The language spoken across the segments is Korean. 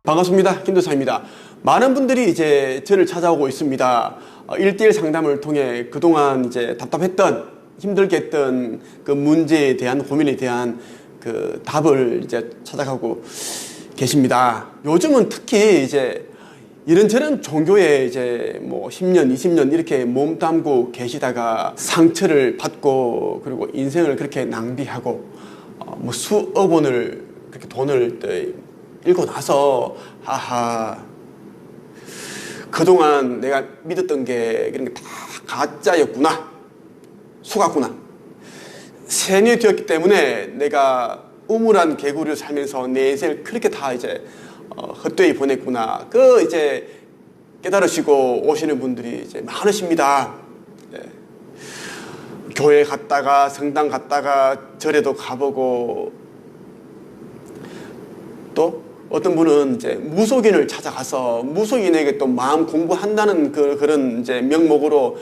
반갑습니다. 김도사입니다. 많은 분들이 이제 저를 찾아오고 있습니다. 1:1 상담을 통해 그동안 이제 답답했던, 힘들게 했던 그 문제에 대한, 고민에 대한 그 답을 이제 찾아가고 계십니다. 요즘은 특히 이제 이런저런 종교에 이제 뭐 10년, 20년 이렇게 몸담고 계시다가 상처를 받고, 그리고 인생을 그렇게 낭비하고, 뭐 수억 원을 그렇게 돈을 읽고 나서, 하하, 그동안 내가 믿었던 게 그런 게 다 가짜였구나, 속았구나, 세뇌 되었기 때문에 내가 우물한 개구리를 살면서 내 인생을 그렇게 다 이제 헛되이 보냈구나, 그 이제 깨달으시고 오시는 분들이 이제 많으십니다. 네. 교회 갔다가 성당 갔다가 절에도 가보고, 또 어떤 분은 이제 무속인을 찾아가서 무속인에게 또 마음 공부한다는 그런 이제 명목으로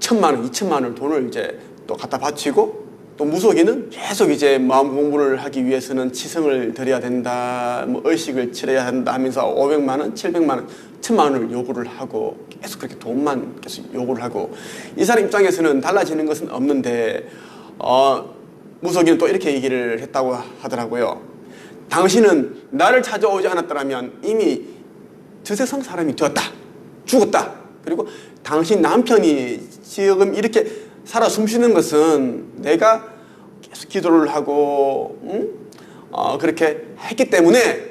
1,000만 원, 2,000만 원 돈을 이제 또 갖다 바치고, 또 무속인은 계속 이제 마음 공부를 하기 위해서는 치성을 드려야 된다, 뭐 의식을 치러야 한다 하면서 500만 원, 700만 원, 1,000만 원을 요구를 하고, 계속 그렇게 돈만 계속 요구를 하고, 이 사람 입장에서는 달라지는 것은 없는데, 무속인은 또 이렇게 얘기를 했다고 하더라고요. 당신은 나를 찾아오지 않았더라면 이미 저세상 사람이 되었다, 죽었다. 그리고 당신 남편이 지금 이렇게 살아 숨쉬는 것은 내가 계속 기도를 하고 그렇게 했기 때문에,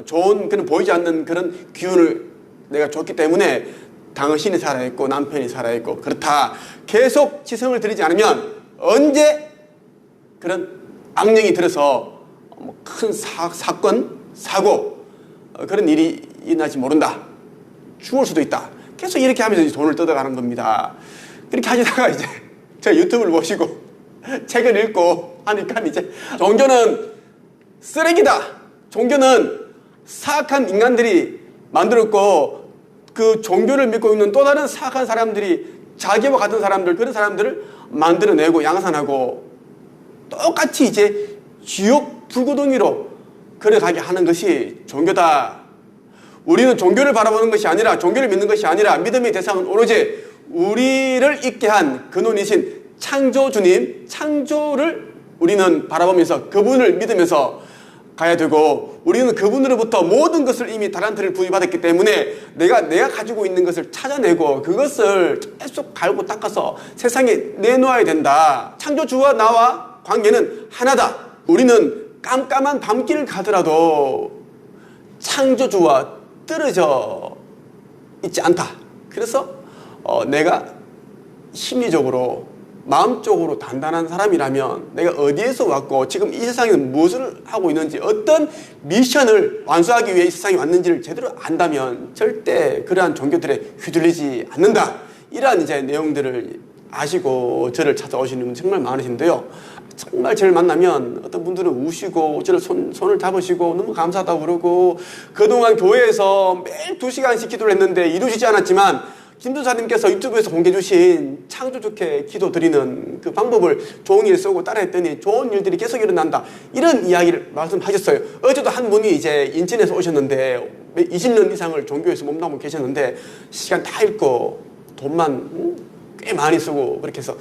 좋은 그런 보이지 않는 그런 기운을 내가 줬기 때문에 당신이 살아있고 남편이 살아있고 그렇다. 계속 치성을 드리지 않으면 언제 그런 악령이 들어서 큰 사건, 사고, 그런 일이 일어날지 모른다. 죽을 수도 있다. 계속 이렇게 하면서 이제 돈을 뜯어가는 겁니다. 그렇게 하시다가 이제 제 유튜브를 보시고 책을 읽고 하니까 이제 종교는 쓰레기다. 종교는 사악한 인간들이 만들었고, 그 종교를 믿고 있는 또 다른 사악한 사람들이, 자기와 같은 사람들, 그런 사람들을 만들어내고 양산하고 똑같이 이제 지옥 불구덩이로 걸어가게 하는 것이 종교다. 우리는 종교를 바라보는 것이 아니라, 종교를 믿는 것이 아니라, 믿음의 대상은 오로지 우리를 있게 한 근원이신 창조주님, 창조를 우리는 바라보면서 그분을 믿으면서 가야 되고, 우리는 그분으로부터 모든 것을 이미 달란트를 부여받았기 때문에 내가 가지고 있는 것을 찾아내고 그것을 계속 갈고 닦아서 세상에 내놓아야 된다. 창조주와 나와 관계는 하나다. 우리는 깜깜한 밤길을 가더라도 창조주와 떨어져 있지 않다. 그래서 내가 심리적으로, 마음적으로 단단한 사람이라면, 내가 어디에서 왔고 지금 이 세상에서 무엇을 하고 있는지, 어떤 미션을 완수하기 위해 이 세상에 왔는지를 제대로 안다면 절대 그러한 종교들에 휘둘리지 않는다. 이러한 이제 내용들을 아시고 저를 찾아오시는 분 정말 많으신데요. 정말 저를 만나면 어떤 분들은 우시고 저를 손을 잡으시고 너무 감사하다고 그러고, 그동안 교회에서 매일 2시간씩 기도를 했는데 이루어지지 않았지만 김도사님께서 유튜브에서 공개해 주신 창조주께 기도 드리는 그 방법을 종이에 쓰고 따라했더니 좋은 일들이 계속 일어난다, 이런 이야기를 말씀하셨어요. 어제도 한 분이 이제 인천에서 오셨는데 20년 이상을 종교에서 몸담고 계셨는데 시간 다 읽고 돈만 꽤 많이 쓰고 그렇게 해서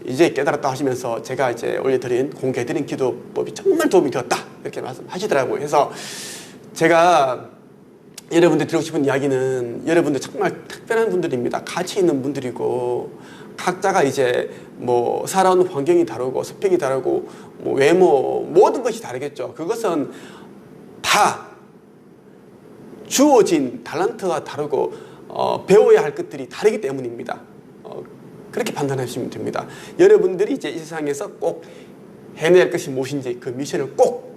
이제 깨달았다 하시면서 제가 이제 올려드린, 공개해드린 기도법이 정말 도움이 되었다, 이렇게 말씀하시더라고요. 그래서 제가 여러분들 드리고 싶은 이야기는, 여러분들 정말 특별한 분들입니다. 가치 있는 분들이고, 각자가 이제 뭐 살아온 환경이 다르고 스펙이 다르고 뭐 외모, 모든 것이 다르겠죠. 그것은 다 주어진 달란트가 다르고 배워야 할 것들이 다르기 때문입니다. 그렇게 판단하시면 됩니다. 여러분들이 이제 이 세상에서 꼭 해내야 할 것이 무엇인지 그 미션을 꼭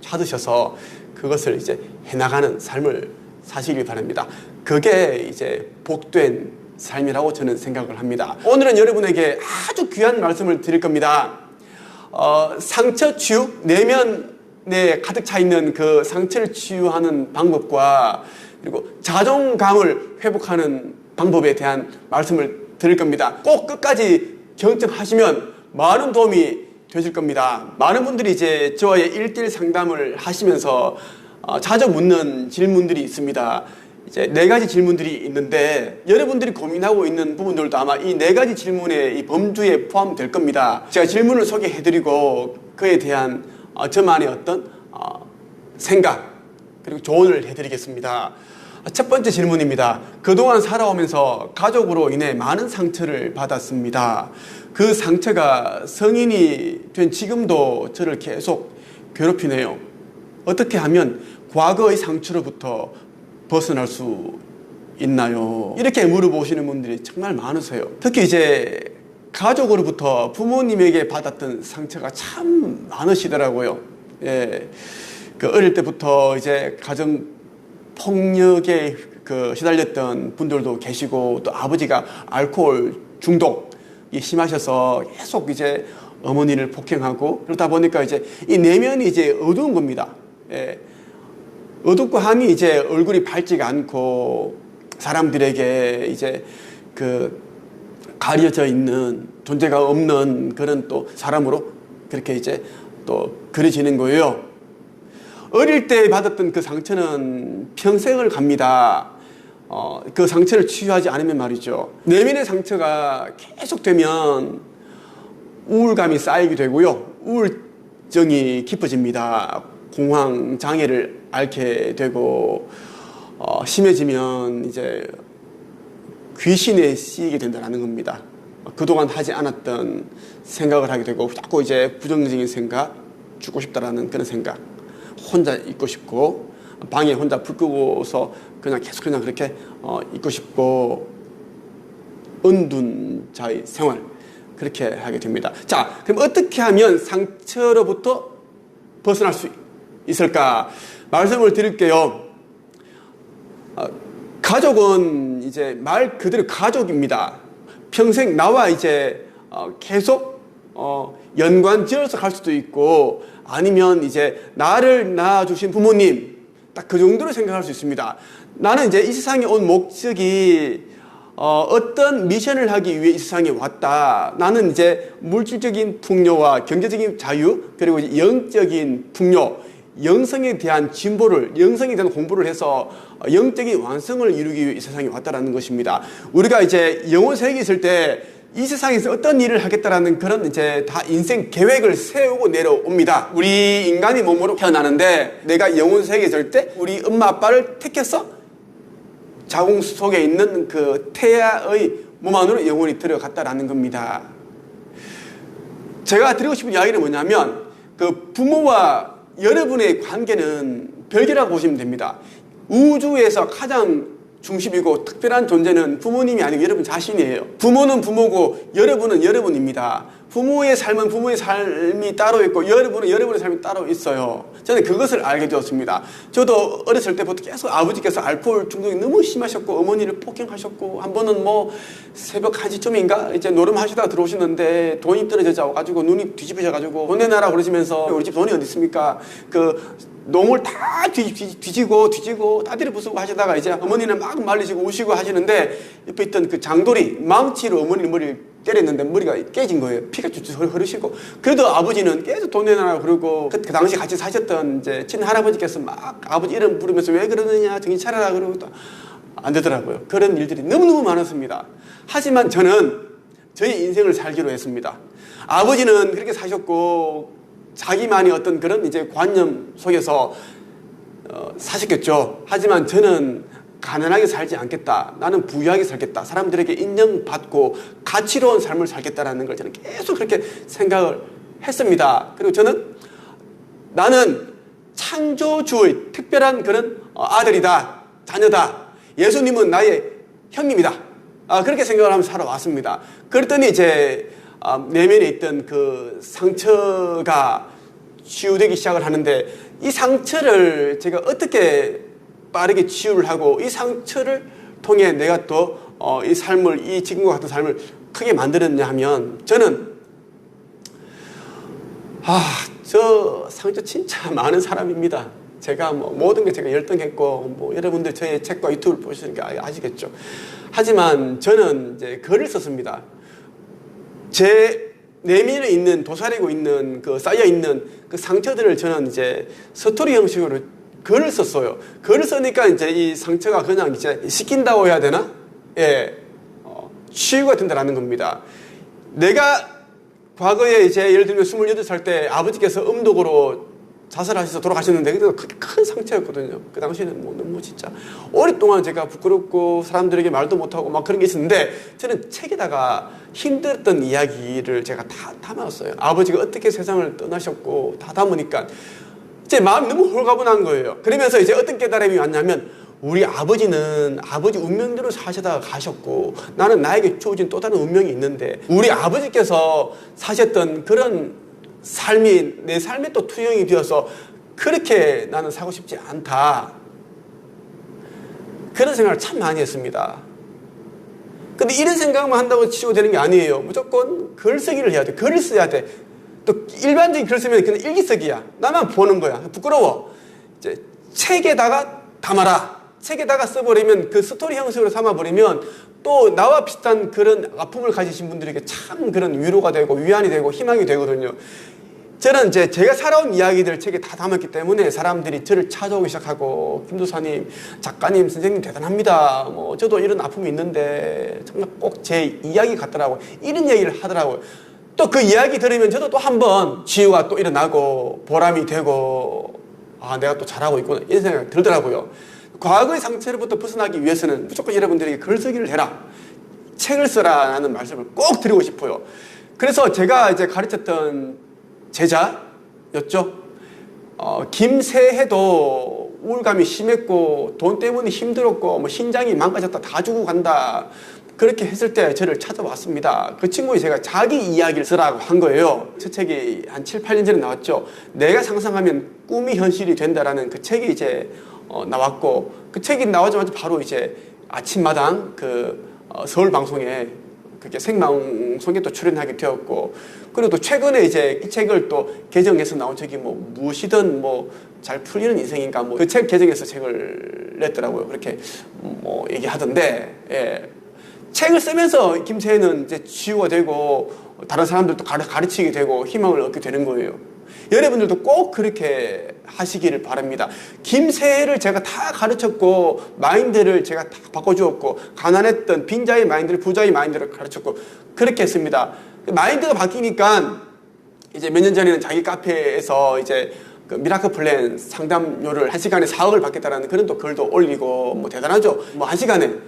찾으셔서 그것을 이제 해나가는 삶을 사시길 바랍니다. 그게 이제 복된 삶이라고 저는 생각을 합니다. 오늘은 여러분에게 아주 귀한 말씀을 드릴 겁니다. 상처 치유, 내면 내에 가득 차 있는 그 상처를 치유하는 방법과 그리고 자존감을 회복하는 방법에 대한 말씀을 드릴 겁니다. 꼭 끝까지 경청하시면 많은 도움이 되실 겁니다. 많은 분들이 이제 저와의 1:1 상담을 하시면서 자주 묻는 질문들이 있습니다. 이제 4가지 질문들이 있는데 여러분들이 고민하고 있는 부분들도 아마 이 4가지 질문의 이 범주에 포함될 겁니다. 제가 질문을 소개해드리고 그에 대한 저만의 어떤 생각 그리고 조언을 해드리겠습니다. 첫 번째 질문입니다. 그동안 살아오면서 가족으로 인해 많은 상처를 받았습니다. 그 상처가 성인이 된 지금도 저를 계속 괴롭히네요. 어떻게 하면 과거의 상처로부터 벗어날 수 있나요? 이렇게 물어보시는 분들이 정말 많으세요. 특히 이제 가족으로부터 부모님에게 받았던 상처가 참 많으시더라고요. 예. 그 어릴 때부터 이제 가정 폭력에 시달렸던 분들도 계시고 또 아버지가 알코올 중독이 심하셔서 계속 이제 어머니를 폭행하고 그러다 보니까 이제 이 내면이 이제 어두운 겁니다. 예. 어둡고 함이 이제 얼굴이 밝지가 않고 사람들에게 이제 가려져 있는 존재가 없는 그런 또 사람으로 그렇게 이제 또 그려지는 거예요. 어릴 때 받았던 그 상처는 평생을 갑니다. 그 상처를 치유하지 않으면 말이죠. 내면의 상처가 계속되면 우울감이 쌓이게 되고요. 우울증이 깊어집니다. 공황 장애를 앓게 되고 심해지면 이제 귀신에 씌이게 된다는 겁니다. 그동안 하지 않았던 생각을 하게 되고 자꾸 이제 부정적인 생각, 죽고 싶다라는 그런 생각, 혼자 있고 싶고 방에 혼자 불 끄고서 계속 그렇게 있고 싶고 은둔 자의 생활 그렇게 하게 됩니다. 자, 그럼 어떻게 하면 상처로부터 벗어날 수 있을까? 말씀을 드릴게요. 가족은 이제 말 그대로 가족입니다. 평생 나와 이제 계속 연관 지어서 갈 수도 있고 아니면 이제 나를 낳아주신 부모님 딱 그 정도로 생각할 수 있습니다. 나는 이제 이 세상에 온 목적이 어떤 미션을 하기 위해 이 세상에 왔다. 나는 이제 물질적인 풍요와 경제적인 자유 그리고 이제 영적인 풍요 영성에 대한 진보를, 영성에 대한 공부를 해서 영적인 완성을 이루기 위해 이 세상에 왔다라는 것입니다. 우리가 이제 영혼 세계에 있을 때 이 세상에서 어떤 일을 하겠다라는 그런 이제 다 인생 계획을 세우고 내려옵니다. 우리 인간이 몸으로 태어나는데 내가 영혼 세계에 있을 때 우리 엄마 아빠를 택해서 자궁 속에 있는 그 태아의 몸 안으로 영혼이 들어갔다라는 겁니다. 제가 드리고 싶은 이야기는 뭐냐면 그 부모와 여러분의 관계는 별개라고 보시면 됩니다. 우주에서 가장 중심이고 특별한 존재는 부모님이 아니고 여러분 자신이에요. 부모는 부모고 여러분은 여러분입니다. 부모의 삶은 부모의 삶이 따로 있고 여러분은 여러분의 삶이 따로 있어요. 저는 그것을 알게 되었습니다. 저도 어렸을 때부터 계속 아버지께서 알코올 중독이 너무 심하셨고 어머니를 폭행하셨고 한 번은 뭐 새벽 1시쯤인가 이제 노름하시다가 들어오시는데 돈이 떨어져 가지고 눈이 뒤집어져가지고 돈 내놔라 그러시면서 우리 집 돈이 어디 있습니까? 농을 다 뒤지고 따디를 부수고 하시다가 이제 어머니는 막 말리시고 우시고 하시는데 옆에 있던 그 장돌이 망치로 어머니 머리를 때렸는데 머리가 깨진 거예요. 피가 쭉쭉 흐르시고. 그래도 아버지는 계속 돈 내놔라 그러고 그 당시 같이 사셨던 이제 친할아버지께서 막 아버지 이름 부르면서 왜 그러느냐 정신 차려라 그러고 또 안 되더라고요. 그런 일들이 너무너무 많았습니다. 하지만 저는 저의 인생을 살기로 했습니다. 아버지는 그렇게 사셨고 자기만의 어떤 그런 이제 관념 속에서 사셨겠죠. 하지만 저는 가난하게 살지 않겠다. 나는 부유하게 살겠다. 사람들에게 인정받고 가치로운 삶을 살겠다라는 걸 저는 계속 그렇게 생각을 했습니다. 그리고 저는 나는 창조주의 특별한 그런 아들이다. 자녀다. 예수님은 나의 형님이다. 그렇게 생각을 하면서 살아왔습니다. 그랬더니 이제 내면에 있던 그 상처가 치유되기 시작을 하는데 이 상처를 제가 어떻게 빠르게 치유를 하고 이 상처를 통해 내가 또 이 삶을 이 지금과 같은 삶을 크게 만들었냐 하면 저는 저 상처 진짜 많은 사람입니다. 제가 뭐 모든 게 제가 열등했고, 뭐 여러분들 저의 책과 유튜브를 보시니까 아시겠죠. 하지만 저는 이제 글을 썼습니다. 제 내면에 있는, 도사리고 있는, 쌓여 있는 그 상처들을 저는 이제 스토리 형식으로 글을 썼어요. 글을 쓰니까 이제 이 상처가 그냥 이제 씻긴다고 해야 되나? 예. 치유가 된다라는 겁니다. 내가 과거에 이제 예를 들면 28살 때 아버지께서 음독으로 자살하셔서 돌아가셨는데 그때도 큰 상처였거든요. 그 당시에는 뭐 너무 진짜 오랫동안 제가 부끄럽고 사람들에게 말도 못하고 막 그런 게 있었는데 저는 책에다가 힘들었던 이야기를 제가 다 담았어요. 아버지가 어떻게 세상을 떠나셨고 다 담으니까 제 마음이 너무 홀가분한 거예요. 그러면서 이제 어떤 깨달음이 왔냐면 우리 아버지는 아버지 운명대로 사시다가 가셨고 나는 나에게 주어진 또 다른 운명이 있는데 우리 아버지께서 사셨던 그런 삶이 내 삶에 또 투영이 되어서 그렇게 나는 살고 싶지 않다. 그런 생각을 참 많이 했습니다. 근데 이런 생각만 한다고 치유되는 게 아니에요. 무조건 글쓰기를 해야 돼. 글을 써야 돼. 또 일반적인 글 쓰면 그냥 일기쓰기야. 나만 보는 거야. 부끄러워. 이제 책에다가 담아라. 책에다가 써버리면 그 스토리 형식으로 삼아버리면 또 나와 비슷한 그런 아픔을 가지신 분들에게 참 그런 위로가 되고 위안이 되고 희망이 되거든요. 저는 이제 제가 살아온 이야기들 책에 다 담았기 때문에 사람들이 저를 찾아오기 시작하고 김도사님, 작가님, 선생님 대단합니다. 뭐 저도 이런 아픔이 있는데 정말 꼭 제 이야기 같더라고요. 이런 얘기를 하더라고요. 또 그 이야기 들으면 저도 또 한 번 치유가 또 일어나고 보람이 되고 아 내가 또 잘하고 있구나 이런 생각이 들더라고요. 과거의 상처로부터 벗어나기 위해서는 무조건 여러분들에게 글쓰기를 해라. 책을 써라라는 말씀을 꼭 드리고 싶어요. 그래서 제가 이제 가르쳤던 제자였죠. 김새해도 우울감이 심했고 돈 때문에 힘들었고 뭐 신장이 망가졌다 다 주고 간다. 그렇게 했을 때 저를 찾아왔습니다. 그 친구가 제가 자기 이야기를 쓰라고 한 거예요. 저 책이 한 7, 8년 전에 나왔죠. 내가 상상하면 꿈이 현실이 된다라는 그 책이 이제 나왔고 그 책이 나오자마자 바로 이제 아침마당 서울 방송에 그게 생방송에 또 출연하게 되었고 그리고 또 최근에 이제 이 책을 또 개정해서 나온 책이 뭐 무엇이든 뭐 잘 풀리는 인생인가 뭐 그 책 개정해서 책을 냈더라고요. 그렇게 뭐 얘기하던데 예. 책을 쓰면서 김세희는 이제 치유가 되고 다른 사람들도 가르치게 되고 희망을 얻게 되는 거예요. 여러분들도 꼭 그렇게 하시기를 바랍니다. 김새를 제가 다 가르쳤고 마인드를 제가 다 바꿔주었고 가난했던 빈자의 마인드를 부자의 마인드를 가르쳤고 그렇게 했습니다. 마인드가 바뀌니까 이제 몇 년 전에는 자기 카페에서 이제 그 미라클 플랜 상담료를 1시간에 4억을 받겠다라는 그런 또 글도 올리고 뭐 대단하죠. 뭐 1시간에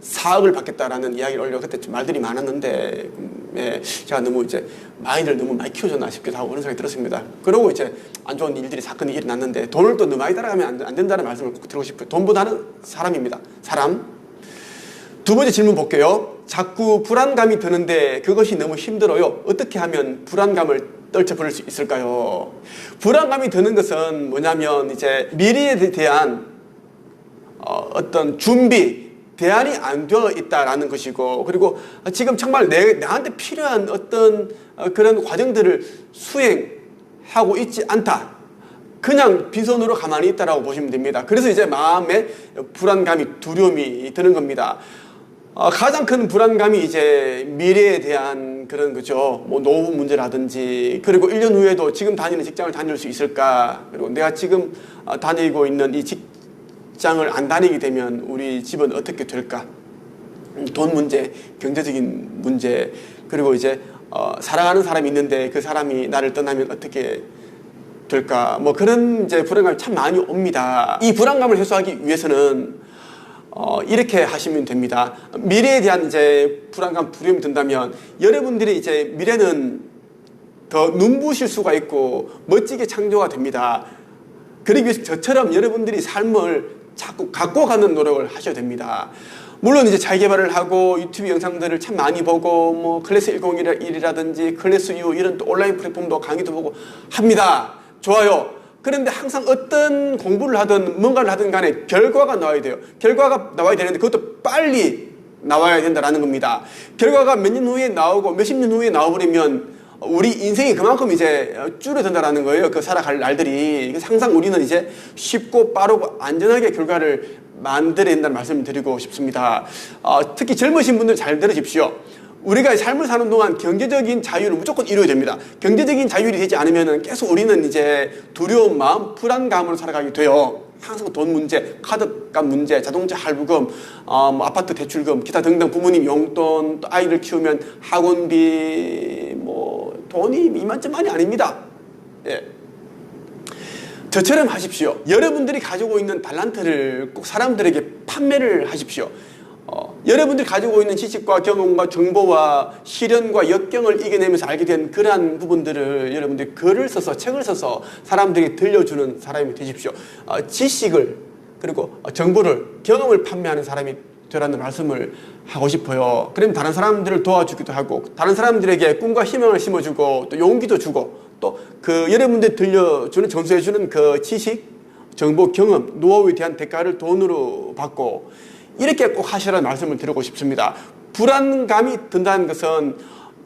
4억을 받겠다라는 이야기를 올려 그때 좀 말들이 많았는데 예, 제가 너무 이제 마인드를 너무 많이 키워줬나 싶기도 하고 그런 생각이 들었습니다. 그러고 이제 안 좋은 일들이 사건이 일어났는데 돈을 또 너무 많이 따라가면 안 된다는 말씀을 꼭 드리고 싶어요. 돈보다는 사람입니다. 사람. 두 번째 질문 볼게요. 자꾸 불안감이 드는데 그것이 너무 힘들어요. 어떻게 하면 불안감을 떨쳐버릴 수 있을까요? 불안감이 드는 것은 뭐냐면 이제 미래에 대한 어떤 준비 대안이 안 되어 있다라는 것이고 그리고 지금 정말 나한테 필요한 어떤 그런 과정들을 수행하고 있지 않다. 그냥 빈손으로 가만히 있다라고 보시면 됩니다. 그래서 이제 마음에 불안감이 두려움이 드는 겁니다. 가장 큰 불안감이 이제 미래에 대한 그런 거죠. 뭐 노후 문제라든지 그리고 1년 후에도 지금 다니는 직장을 다닐 수 있을까 그리고 내가 지금 다니고 있는 이 직장을 안 다니게 되면 우리 집은 어떻게 될까? 돈 문제, 경제적인 문제, 그리고 이제 사랑하는 사람이 있는데 그 사람이 나를 떠나면 어떻게 될까? 뭐 그런 이제 불안감이 참 많이 옵니다. 이 불안감을 해소하기 위해서는 이렇게 하시면 됩니다. 미래에 대한 이제 불안감, 두려움이 든다면 여러분들이 이제 미래는 더 눈부실 수가 있고 멋지게 창조가 됩니다. 그러기 위해서 저처럼 여러분들이 삶을 자꾸 갖고 가는 노력을 하셔야 됩니다. 물론 이제 자기개발을 하고 유튜브 영상들을 참 많이 보고 뭐 클래스 101이라든지 클래스 U 이런 또 온라인 플랫폼도 강의도 보고 합니다. 좋아요. 그런데 항상 어떤 공부를 하든 뭔가를 하든 간에 결과가 나와야 돼요. 결과가 나와야 되는데 그것도 빨리 나와야 된다는 겁니다. 결과가 몇 년 후에 나오고 몇십 년 후에 나와버리면 우리 인생이 그만큼 이제 줄어든다라는 거예요. 그 살아갈 날들이. 항상 우리는 이제 쉽고 빠르고 안전하게 결과를 만들어야 된다는 말씀을 드리고 싶습니다. 특히 젊으신 분들 잘 들으십시오. 우리가 삶을 사는 동안 경제적인 자유를 무조건 이루어야 됩니다. 경제적인 자율이 되지 않으면 계속 우리는 이제 두려운 마음, 불안감으로 살아가게 돼요. 항상 돈 문제, 카드값 문제, 자동차 할부금, 아파트 대출금, 기타 등등 부모님 용돈, 또 아이를 키우면 학원비, 돈이 이만저만이 아닙니다. 예. 저처럼 하십시오. 여러분들이 가지고 있는 달란트를 꼭 사람들에게 판매를 하십시오. 여러분들이 가지고 있는 지식과 경험과 정보와 시련과 역경을 이겨내면서 알게 된 그러한 부분들을 여러분들이 글을 써서 책을 써서 사람들에게 들려주는 사람이 되십시오. 지식을 그리고 정보를 경험을 판매하는 사람이 되라는 말씀을 하고 싶어요. 그러면 다른 사람들을 도와주기도 하고 다른 사람들에게 꿈과 희망을 심어주고 또 용기도 주고 또 그 여러분들이 들려주는 전수해주는 그 지식, 정보, 경험, 노하우에 대한 대가를 돈으로 받고 이렇게 꼭 하시라는 말씀을 드리고 싶습니다. 불안감이 든다는 것은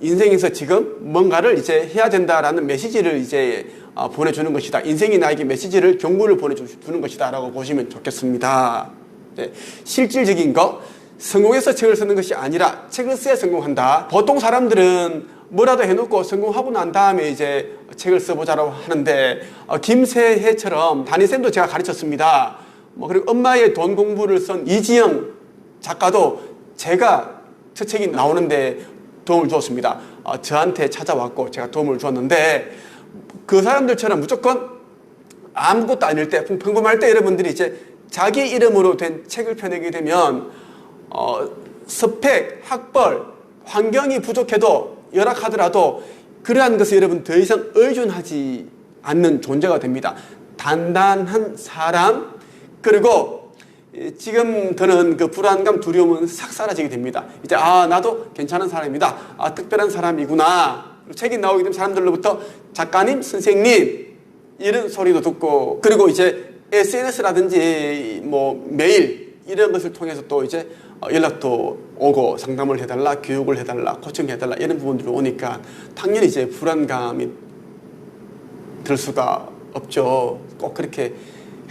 인생에서 지금 뭔가를 이제 해야 된다라는 메시지를 이제 보내주는 것이다. 인생이 나에게 메시지를 경고를 보내주는 것이다 라고 보시면 좋겠습니다. 네. 실질적인 거, 성공해서 책을 쓰는 것이 아니라 책을 써야 성공한다. 보통 사람들은 뭐라도 해놓고 성공하고 난 다음에 이제 책을 써보자라고 하는데 김세혜처럼 담임쌤도 제가 가르쳤습니다. 그리고 엄마의 돈 공부를 쓴 이지영 작가도 제가 첫 책이 나오는데 도움을 주었습니다. 저한테 찾아왔고 제가 도움을 주었는데 그 사람들처럼 무조건 아무것도 아닐 때, 평범할 때 여러분들이 이제 자기 이름으로 된 책을 펴내게 되면 스펙, 학벌, 환경이 부족해도 열악하더라도 그러한 것을 여러분 더 이상 의존하지 않는 존재가 됩니다. 단단한 사람, 그리고 지금 드는 그 불안감, 두려움은 싹 사라지게 됩니다. 이제 나도 괜찮은 사람이다. 특별한 사람이구나. 책이 나오게 되면 사람들로부터 작가님, 선생님 이런 소리도 듣고 그리고 이제 SNS라든지 메일 이런 것을 통해서 또 이제 연락도 오고 상담을 해달라, 교육을 해달라, 코칭해달라 이런 부분들이 오니까 당연히 이제 불안감이 들 수가 없죠. 꼭 그렇게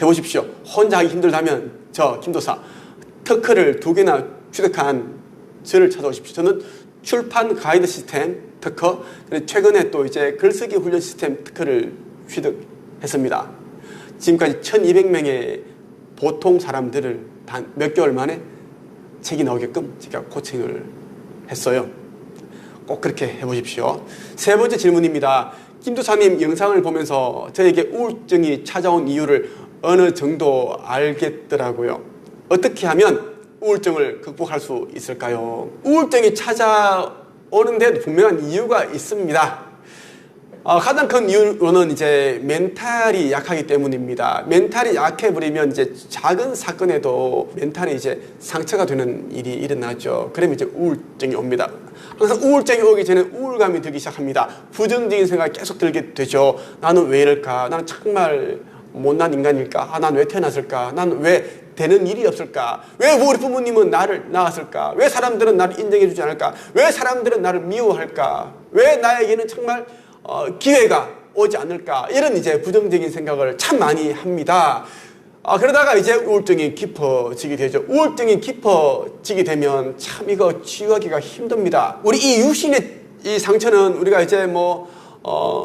해보십시오. 혼자 하기 힘들다면 저 김도사 특허를 2개나 취득한 저를 찾아오십시오. 저는 출판 가이드 시스템 특허, 그리고 최근에 또 이제 글쓰기 훈련 시스템 특허를 취득했습니다. 지금까지 1200명의 보통 사람들을 단 몇 개월 만에 책이 나오게끔 제가 코칭을 했어요. 꼭 그렇게 해보십시오. 3번째 질문입니다. 김도사님 영상을 보면서 저에게 우울증이 찾아온 이유를 어느 정도 알겠더라고요. 어떻게 하면 우울증을 극복할 수 있을까요? 우울증이 찾아오는데 분명한 이유가 있습니다. 가장 큰 이유로는 이제 멘탈이 약하기 때문입니다. 멘탈이 약해버리면 이제 작은 사건에도 멘탈이 이제 상처가 되는 일이 일어나죠. 그러면 이제 우울증이 옵니다. 항상 우울증이 오기 전에 우울감이 들기 시작합니다. 부정적인 생각이 계속 들게 되죠. 나는 왜 이럴까? 나는 정말 못난 인간일까? 난 왜 태어났을까? 난 왜 되는 일이 없을까? 왜 우리 부모님은 나를 낳았을까? 왜 사람들은 나를 인정해주지 않을까? 왜 사람들은 나를 미워할까? 왜 나에게는 정말 기회가 오지 않을까? 이런 이제 부정적인 생각을 참 많이 합니다. 그러다가 이제 우울증이 깊어지게 되죠. 우울증이 깊어지게 되면 참 이거 치유하기가 힘듭니다. 우리 이 육신의 이 상처는 우리가 이제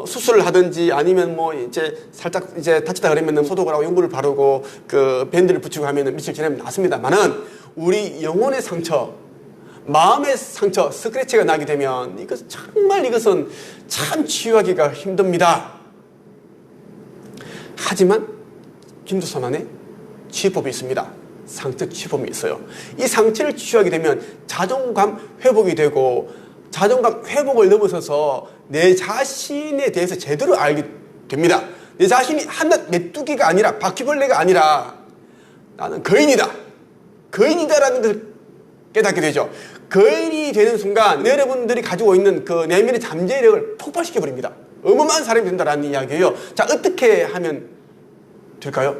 수술을 하든지 아니면 이제 살짝 이제 다치다 그러면 소독을 하고 용부를 바르고 그 밴드를 붙이고 하면 며칠 지나면 낫습니다만은 우리 영혼의 상처, 마음의 상처, 스크래치가 나게 되면 이것은 참 치유하기가 힘듭니다. 하지만 김도사만의 치유법이 있습니다. 상처 치유법이 있어요. 이 상처를 치유하게 되면 자존감 회복이 되고 자존감 회복을 넘어서서 내 자신에 대해서 제대로 알게 됩니다. 내 자신이 한낱 메뚜기가 아니라 바퀴벌레가 아니라 나는 거인이다. 거인이다라는 것을 깨닫게 되죠. 거인이 되는 순간 여러분들이 가지고 있는 그 내면의 잠재력을 폭발시켜버립니다. 어마어마한 사람이 된다는 이야기예요. 자, 어떻게 하면 될까요?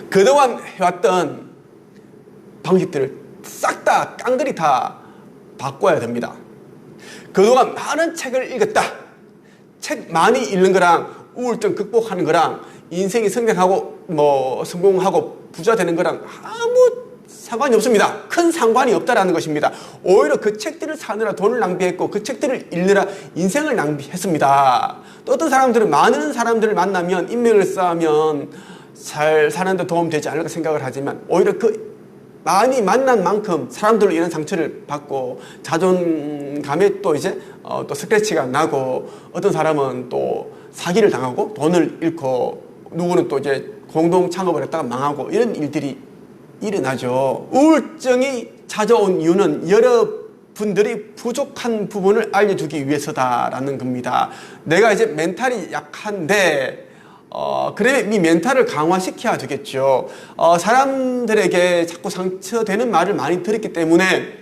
그동안 해왔던 방식들을 싹 다 깡그리 다 바꿔야 됩니다. 그동안 많은 책을 읽었다. 책 많이 읽는 거랑 우울증 극복하는 거랑 인생이 성장하고 뭐 성공하고 부자 되는 거랑 아무 상관이 없습니다. 큰 상관이 없다라는 것입니다. 오히려 그 책들을 사느라 돈을 낭비했고 그 책들을 읽느라 인생을 낭비했습니다. 또 어떤 사람들은 많은 사람들을 만나면 인맥을 쌓으면 잘 사는데 도움 되지 않을까 생각을 하지만 오히려 그 많이 만난 만큼 사람들로 인한 상처를 받고 자존감에 또 이제 또 스크래치가 나고 어떤 사람은 또 사기를 당하고 돈을 잃고 누구는 또 이제 공동 창업을 했다가 망하고 이런 일들이 일어나죠. 우울증이 찾아온 이유는 여러분들이 부족한 부분을 알려주기 위해서다라는 겁니다. 내가 이제 멘탈이 약한데 그러면 이 멘탈을 강화시켜야 되겠죠. 사람들에게 자꾸 상처되는 말을 많이 들었기 때문에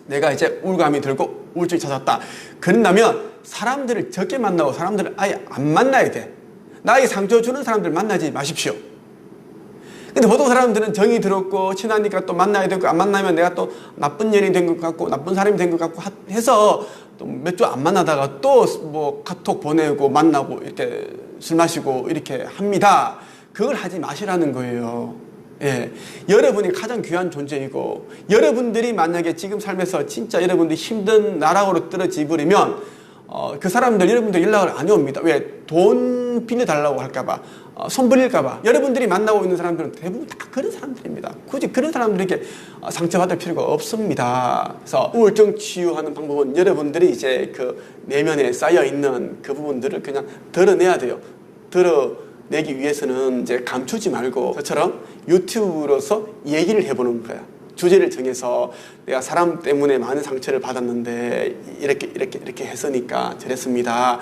내가 이제 우울감이 들고 우울증이 찾았다. 그런다면 사람들을 적게 만나고 사람들을 아예 안 만나야 돼. 나에게 상처 주는 사람들 만나지 마십시오. 근데 보통 사람들은 정이 들었고 친하니까 또 만나야 되고 안 만나면 내가 또 나쁜 년이 된 것 같고 나쁜 사람이 된 것 같고 해서 또 몇 주 안 만나다가 또 뭐 카톡 보내고 만나고 이렇게 술 마시고 이렇게 합니다. 그걸 하지 마시라는 거예요. 예, 여러분이 가장 귀한 존재이고 여러분들이 만약에 지금 삶에서 진짜 여러분들이 힘든 나락으로 떨어져 버리면 그 사람들 여러분들 연락을 안 해옵니다. 왜? 돈 빌려달라고 할까봐 손 벌릴까봐. 여러분들이 만나고 있는 사람들은 대부분 다 그런 사람들입니다. 굳이 그런 사람들에게 상처받을 필요가 없습니다. 그래서 우울증 치유하는 방법은 여러분들이 이제 그 내면에 쌓여있는 그 부분들을 그냥 드러내야 돼요. 드러내기 위해서는 이제 감추지 말고 저처럼 유튜브로서 얘기를 해보는 거야. 주제를 정해서 내가 사람 때문에 많은 상처를 받았는데 이렇게 했으니까 저랬습니다.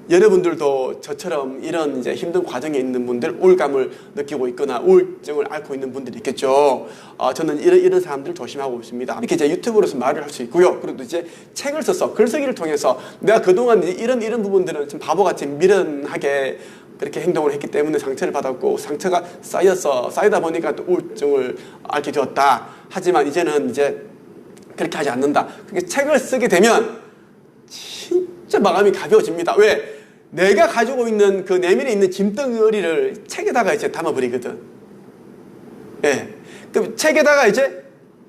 여러분들도 저처럼 이런 이제 힘든 과정에 있는 분들, 우울감을 느끼고 있거나 우울증을 앓고 있는 분들이 있겠죠. 저는 이런 사람들 조심하고 있습니다. 이렇게 이제 유튜브로서 말을 할 수 있고요. 그리고 이제 책을 써서 글쓰기를 통해서 내가 그동안 이런 부분들은 좀 바보같이 미련하게 그렇게 행동을 했기 때문에 상처를 받았고 상처가 쌓이다 보니까 또 우울증을 앓게 되었다. 하지만 이제는 이제 그렇게 하지 않는다. 그렇게 책을 쓰게 되면 진짜 마음이 가벼워집니다. 왜? 내가 가지고 있는 그 내면에 있는 짐덩어리를 책에다가 이제 담아버리거든. 예. 그럼 책에다가 이제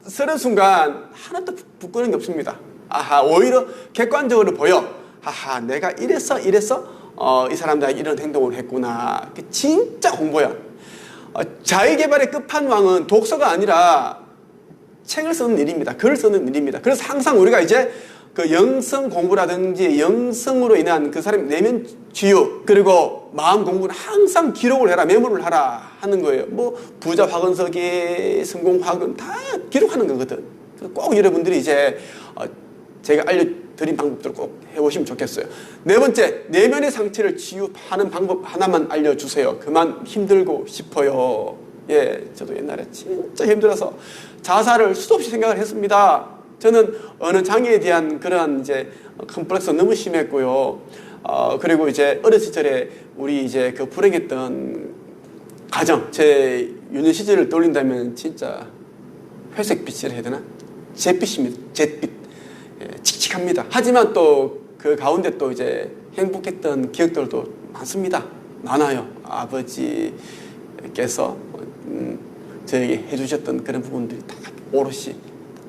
쓰는 순간 하나도 부끄러운 게 없습니다. 아하, 오히려 객관적으로 보여. 아하, 내가 이래서 이 사람들이 이런 행동을 했구나. 진짜 공부야. 자기개발의 끝판왕은 독서가 아니라 책을 쓰는 일입니다. 글을 쓰는 일입니다. 그래서 항상 우리가 이제 그 영성 공부라든지 영성으로 인한 그 사람의 내면 치유 그리고 마음 공부는 항상 기록을 해라, 메모를 하라 하는 거예요. 뭐 부자 화근석이 성공 화근 다 기록하는 거거든. 그래서 꼭 여러분들이 이제 제가 알려드린 방법들을 꼭 해보시면 좋겠어요. 네 번째, 내면의 상처를 치유하는 방법 하나만 알려주세요. 그만 힘들고 싶어요. 예, 저도 옛날에 진짜 힘들어서 자살을 수도 없이 생각을 했습니다. 저는 어느 장애에 대한 그런 이제 컴플렉스가 너무 심했고요. 그리고 이제 어렸을 시절에 우리 이제 그 불행했던 가정, 제 유년 시절을 떠올린다면 진짜 회색빛이라 해야 되나? 잿빛입니다. 잿빛. 예, 칙칙합니다. 하지만 또 그 가운데 또 이제 행복했던 기억들도 많습니다. 많아요. 아버지께서 저에게 해주셨던 그런 부분들이 다 오롯이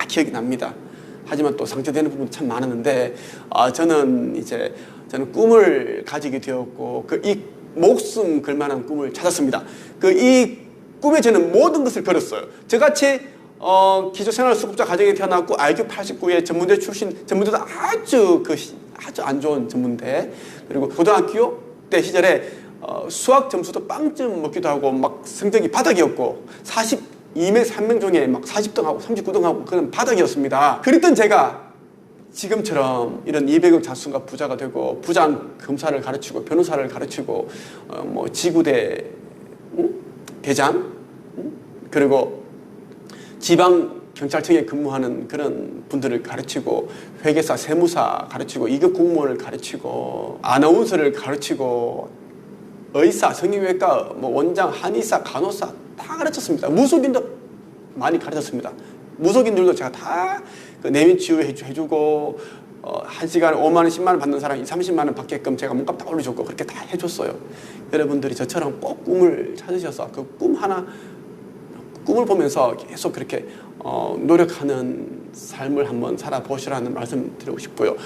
기억이 납니다. 하지만 또 상처되는 부분이 참 많았는데 저는 꿈을 가지게 되었고 이 목숨 걸만한 꿈을 찾았습니다. 이 꿈에 저는 모든 것을 걸었어요. 저같이 기초생활수급자 가정에 태어났고 IQ 89의 전문대 출신, 전문대도 아주 안 좋은 전문대, 그리고 고등학교 때 시절에 수학 점수도 빵점 먹기도 하고 막 성적이 바닥이었고 42명 3명 중에 막 40등하고 39등하고 그런 바닥이었습니다. 그랬던 제가 지금처럼 이런 200억 자수성가 부자가 되고 부장 검사를 가르치고 변호사를 가르치고 뭐 지구대 대장 그리고 지방 경찰청에 근무하는 그런 분들을 가르치고 회계사, 세무사 가르치고 2급 공무원을 가르치고 아나운서를 가르치고 의사, 성형외과, 뭐 원장, 한의사, 간호사 다 가르쳤습니다. 무속인도 많이 가르쳤습니다. 무속인들도 제가 다 그 내면 치유해주고 한 시간에 5만 원, 10만 원 받는 사람이 30만 원 받게끔 제가 몸값 다 올려줬고 그렇게 다 해줬어요. 여러분들이 저처럼 꼭 꿈을 찾으셔서 그 꿈을 보면서 계속 그렇게 노력하는 삶을 한번 살아보시라는 말씀 드리고 싶고요.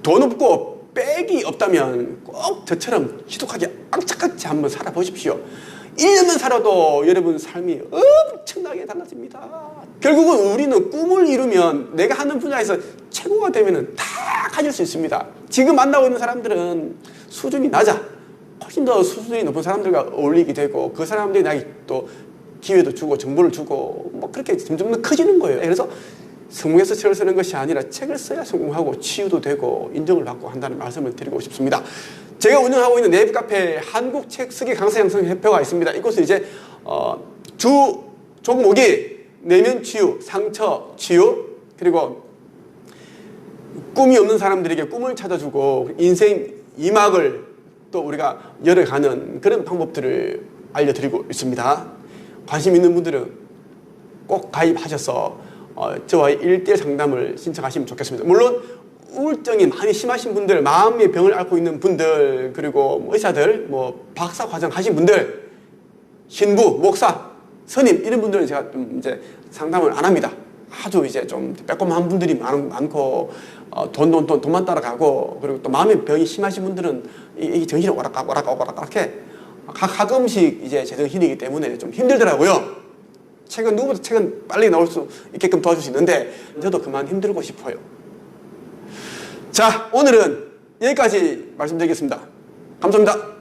돈 없고 빽이 없다면 꼭 저처럼 희독하게 악착같이 한번 살아보십시오. 1년만 살아도 여러분 삶이 엄청나게 달라집니다. 결국은 우리는 꿈을 이루면 내가 하는 분야에서 최고가 되면 다 가질 수 있습니다. 지금 만나고 있는 사람들은 수준이 낮아. 훨씬 더 수준이 높은 사람들과 어울리게 되고 그 사람들이 나에게 또 기회도 주고 정보를 주고 뭐 그렇게 점점 더 커지는 거예요. 그래서 성공해서 책을 쓰는 것이 아니라 책을 써야 성공하고 치유도 되고 인정을 받고 한다는 말씀을 드리고 싶습니다. 제가 운영하고 있는 네이버 카페에 한국 책 쓰기 강사 양성 협회가 있습니다. 이곳은 이제 주 종목이 내면 치유, 상처 치유, 그리고 꿈이 없는 사람들에게 꿈을 찾아주고 인생 2막을 또 우리가 열어가는 그런 방법들을 알려드리고 있습니다. 관심 있는 분들은 꼭 가입하셔서 저와의 1:1 상담을 신청하시면 좋겠습니다. 물론 우울증이 많이 심하신 분들, 마음의 병을 앓고 있는 분들, 그리고 의사들, 박사 과정 하신 분들, 신부, 목사, 스님 이런 분들은 제가 좀 이제 상담을 안 합니다. 아주 이제 좀 빼꼼한 분들이 많고 돈만 따라가고, 그리고 또 마음의 병이 심하신 분들은 이 정신이 오락가락해 가끔씩 이제 재정신이기 때문에 좀 힘들더라고요. 누구보다 책은 빨리 나올 수 있게끔 도와줄 수 있는데 저도 그만 힘들고 싶어요. 자, 오늘은 여기까지 말씀드리겠습니다. 감사합니다.